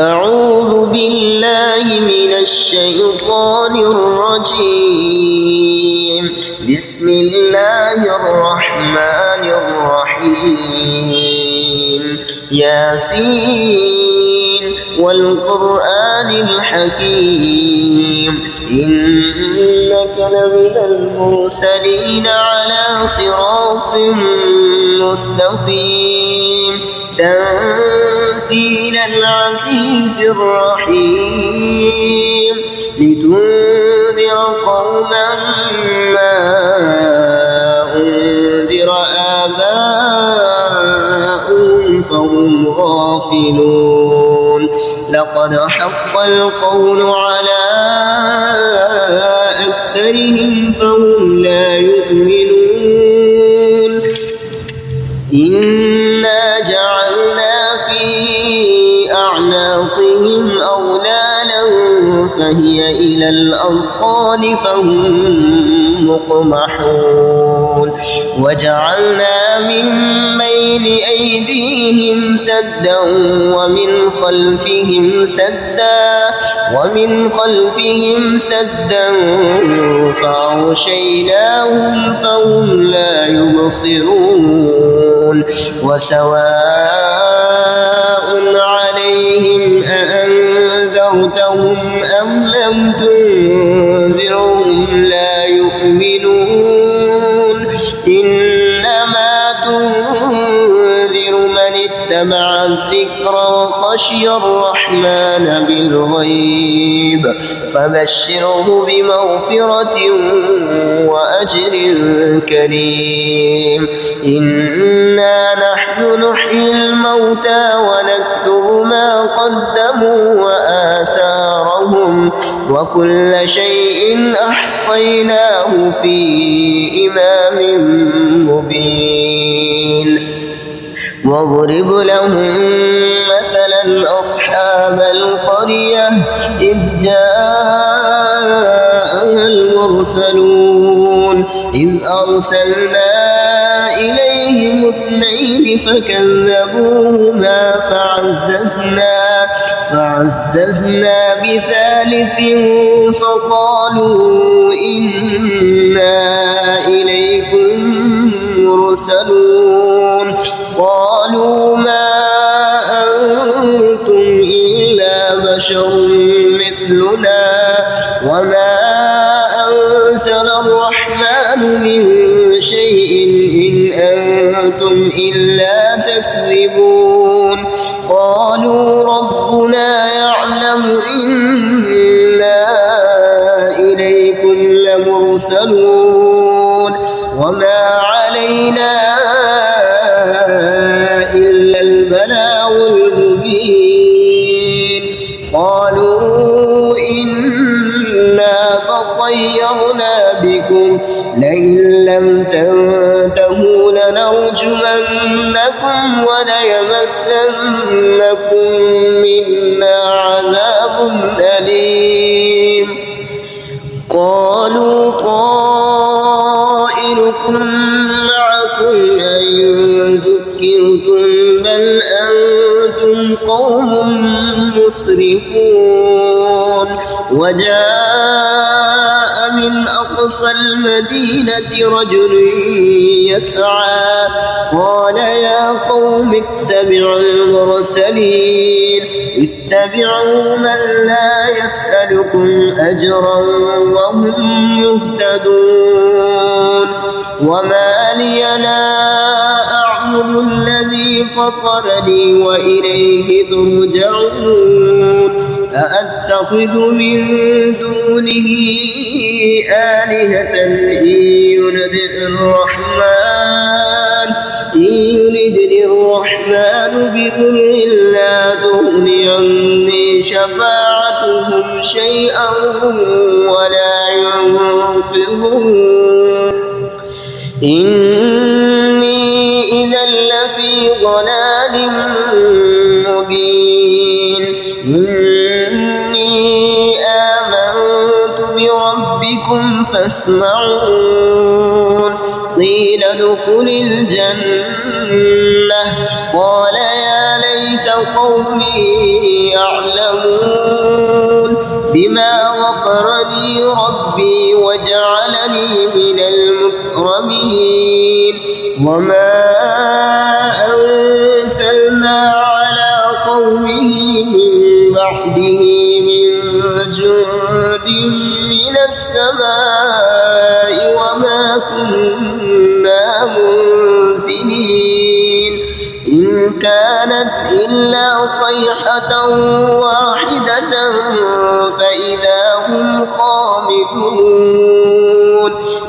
أعوذ بالله من الشيطان الرجيم. بسم الله الرحمن الرحيم. ياسين والقرآن الحكيم إنك لمن المرسلين على صراط مستقيم تنزيل العزيز الرحيم لتنذر قوما ما أنذر آباؤهم فهم غافلون لقد حق القول على أكثرهم فهم لا يؤمنون إنا جعلنا في أعناقهم أغلالا فهي إلى الأذقان فهم مقمحون وجعلنا من بين أيديهم سدا ومن خلفهم سدا فأغشيناهم فهم لا يبصرون وسواء عليهم أأنذرتهم أم لم تنذرهم لا يؤمنون إنما تنذر من اتبع الذكر وخشي الرحمن بالغيب فبشره بمغفرة وأجر كريم إنا نحن نحيي الموتى ونكتب ما قدموا وآثارهم وكل شيء أحصيناه في إمام مبين واضرب لهم مثلا أصحاب القرية إذ جاءها المرسلون إذ أرسلنا إليهم 2 فكذبوهما فعززنا بثالث فقالوا إنا إليكم مرسلون قالوا ما أنتم إلا بشر مثلنا وما أنزل الرحمن من شيء إن أنتم إلا تكذبون قالوا ربنا يعلم إنا إليكم لمرسلون وما علينا إلا البلاغ المبين قالوا إنا تطيرنا بكم لئن لم تنتهوا لنرجمنكم وليمسنكم منا عذاب أليم قالوا طائركم معكم أئن ذكرتم بل أنتم قوم مسرفون وجاء من أقصى المدينة رجل يسعى قال يا قوم اتبعوا المرسلين اتبعوا من لا يسألكم أجرا وهم مهتدون وما لي لا أعبد الذي فطرني وإليه ترجعون أأتخذ من دونه آلهة إن يردني الرحمن بضر لا تغني عني شفاعتهم شيئا ولا ينقذون إني إذا لفي ضلال مبين إني آمنت بربكم فاسمعون قيل ادخل الجنة قال يا ليت قوم يعلمون بما غفر لي ربي وجعلني من المكرمين وما أرسلنا على قومه من بعده من جند من السماء وما كنا منزلين إن كانت إلا صيحة واحدة فإذا هم خامدون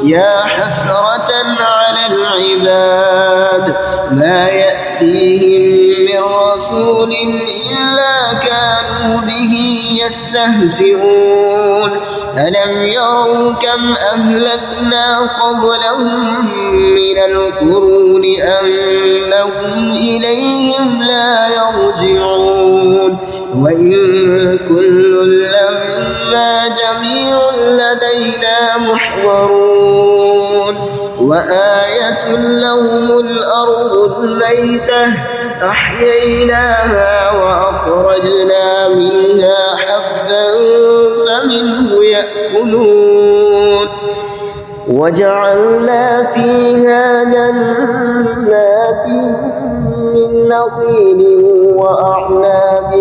يا حسرة على العباد ما يأتيهم من رسول إلا كانوا به يستهزئون ألم يروا كم أهلكنا قبلهم من القرون أنهم إليهم لا يرجعون وإن كل لما جميع لدينا محضرون وآية لهم الأرض الميتة أحييناها وأخرجنا منها حبا فمنه يأكلون وجعلنا فيها جنات من نخيل وأعناب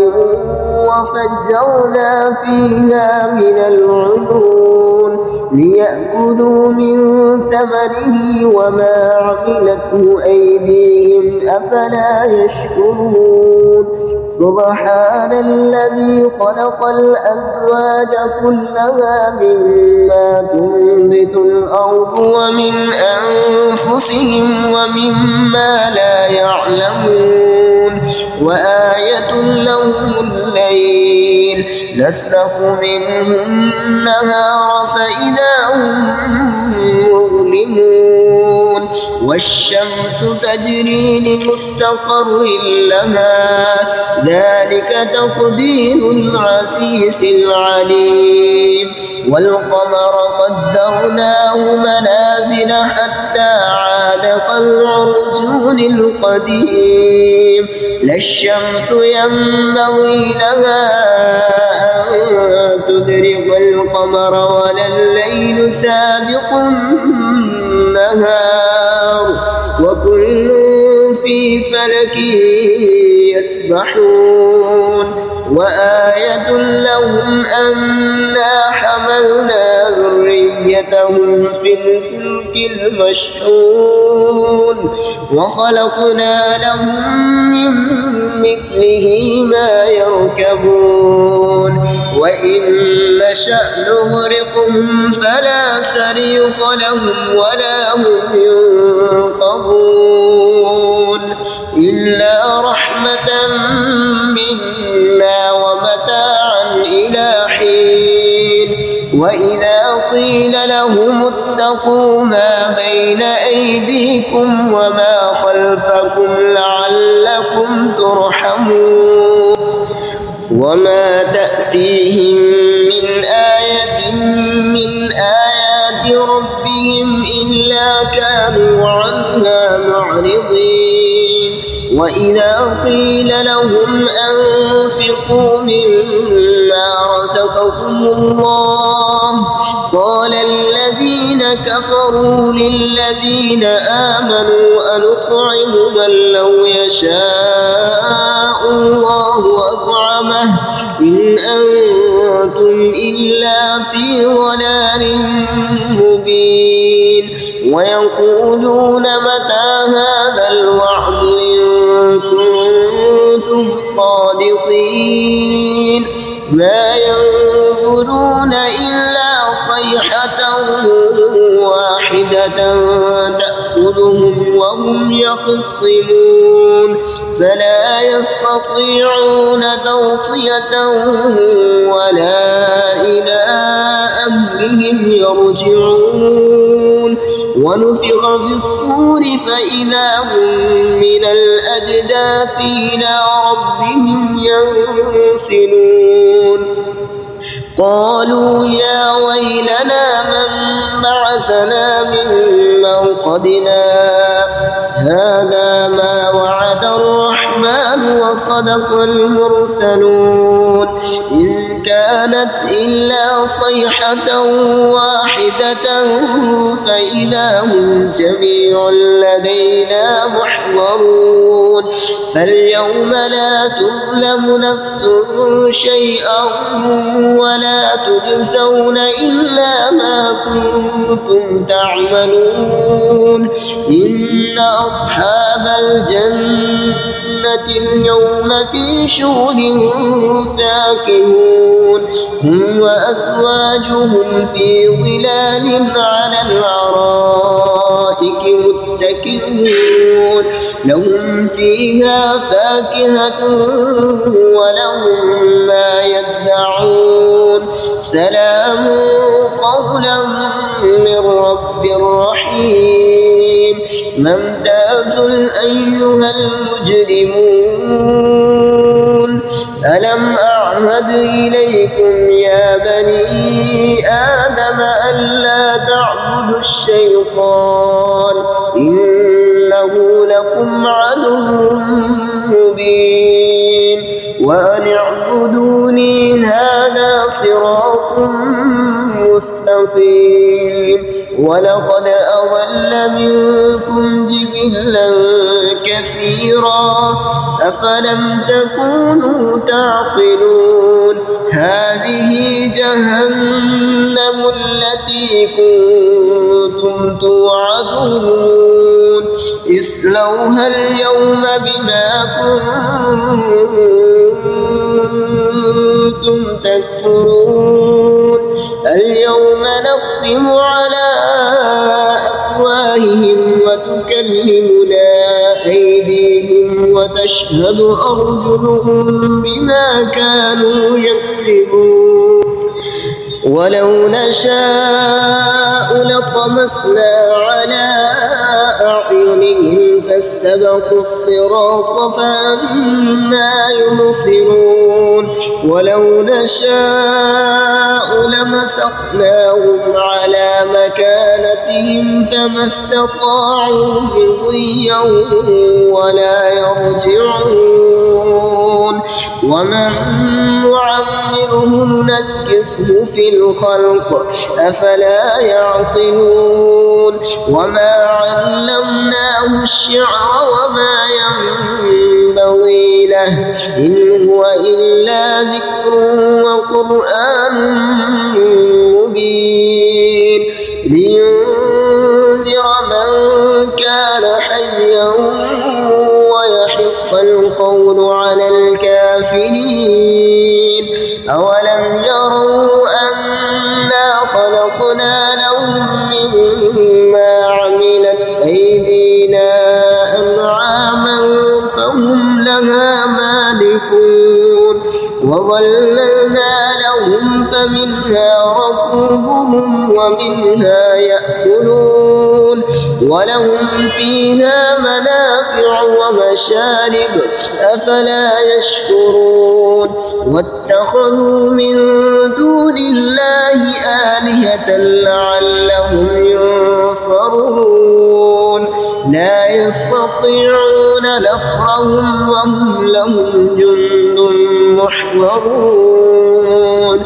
وفجرنا فيها من العيون ليأكلوا من ثمره وما عملته أيديهم أفلا يشكرون سبحان الذي خلق الأزواج كلها مما تنبت الأرض ومن أنفسهم ومما لا يعلمون وآية لهم الليل نسلخ منه النهار فإذا هم مظلمون والشمس تجري لمستقر لها ذلك تقدير العزيز العليم والقمر قدرناه منازل حتى عاد كالعرجون القديم لا الشمس ينبغي لها أن تدرك القمر ولا الليل سابق النهار وكل في فلك يسبحون وآية لهم أنا حملنا ذريتهم في الفلك المشحون وخلقنا لهم من مثله ما يركبون وإن نشأ نغرقهم فلا صريخ لهم ولا هم ينقذون إلا رحمة منا ومتاعا إلى حين وإذا قيل لهم اتقوا ما بين أيديكم وما خلفكم لعلكم ترحمون وما تأتيهم من آية من آيات ربهم إلا كانوا عنها معرضين وإذا قيل لهم أنفقوا مما رزقكم الله قال الذين كفروا للذين آمنوا أنطعم من لو يشاء الله أطعمه إن أنتم إلا في ضلال مبين ويقولون متى هذا الوعد إن كنتم صادقين ما ينظرون إلا صيحة واحدة تأخذهم وهم يخصمون فلا يستطيعون توصية ولا إلى أهلهم يرجعون ونفخ في الصور فإذا هم من الأجداث إلى ربهم ينسلون قالوا يا ويلنا من بعثنا من مرقدنا هذا ما وعد الرحمن وصدق صدق المرسلون إن كانت إلا صيحة واحدة فإذا هم جميع لدينا محضرون فاليوم لا تظلم نفس شيئا ولا تجزون إلا ما كنتم تعملون إن أصحاب الجنة اليوم في شغل فاكهون هم وأزواجهم في ظلال على الأرائك متكئون لهم فيها فاكهة ولهم ما يدعون سلام قولا من رب رحيم ممتاز أيها المجرمون ألم أعهد إليكم يا بني آدم ألا تعبدوا الشيطان إنه لكم عدو مبين وأن اعبدوني هذا صراط مستقيم ولقد أضل منكم جبلا كثيرا أفلم تكونوا تعقلون هذه جهنم التي كنتم توعدون اصلوها اليوم بما كنتم تكفرون اليوم نختم على أفواههم وتكلمنا أيديهم وتشهد أرجلهم بما كانوا يكسبون ولو نشاء لطمسنا على أعينهم فاستبقوا الصراط فأنى يبصرون ولو نشاء لمسخناهم على مكانتهم فما استطاعوا مضيا ولا يرجعون ومن نعمره ننكسه في الخلق أفلا يعقلون وما علمناه الشعر وما ينبغي له إن هو إلا ذكر وقرآن مبين لينذر من كان حيا ويحق القول على الكافرين أولم يروا أنا خلقنا لهم مما عملت أيدينا أنعاما فهم لها مالكون وظللنا لهم فمنها ركوبهم ومنها يأكلون ولهم فيها منافع ومشارب أفلا يشكرون واتخذوا من دون الله آلهة لعلهم ينصرون لا يستطيعون نصرهم وهم لهم جند محضرون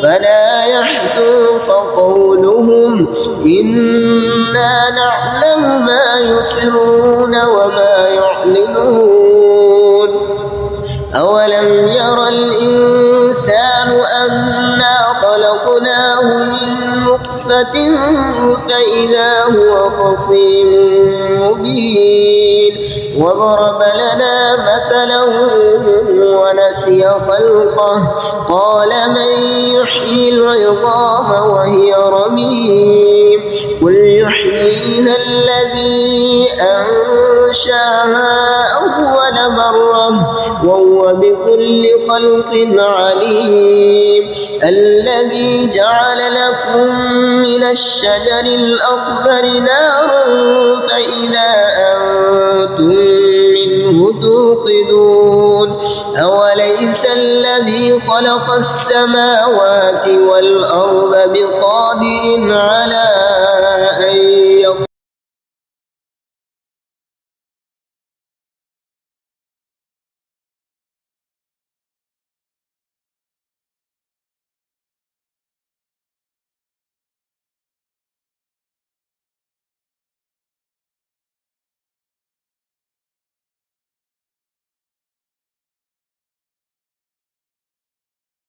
فلا يحزنك قولهم إنا نعلم ما يسرون وما يعلنون أولم ير الإنسان أنا خلقناه من نطفة فإذا هو خصيم مبين وضرب لنا مثلا ونسي خلقه قال من يحيي العظام وهي رميم قل يحييها الذي أنشاها أول مرة وهو بكل خلق عليم الذي جعل لكم من الشجر الأخضر نارا فإذا أنتم منه توقدون أوليس الذي خلق السماوات والأرض بقادر على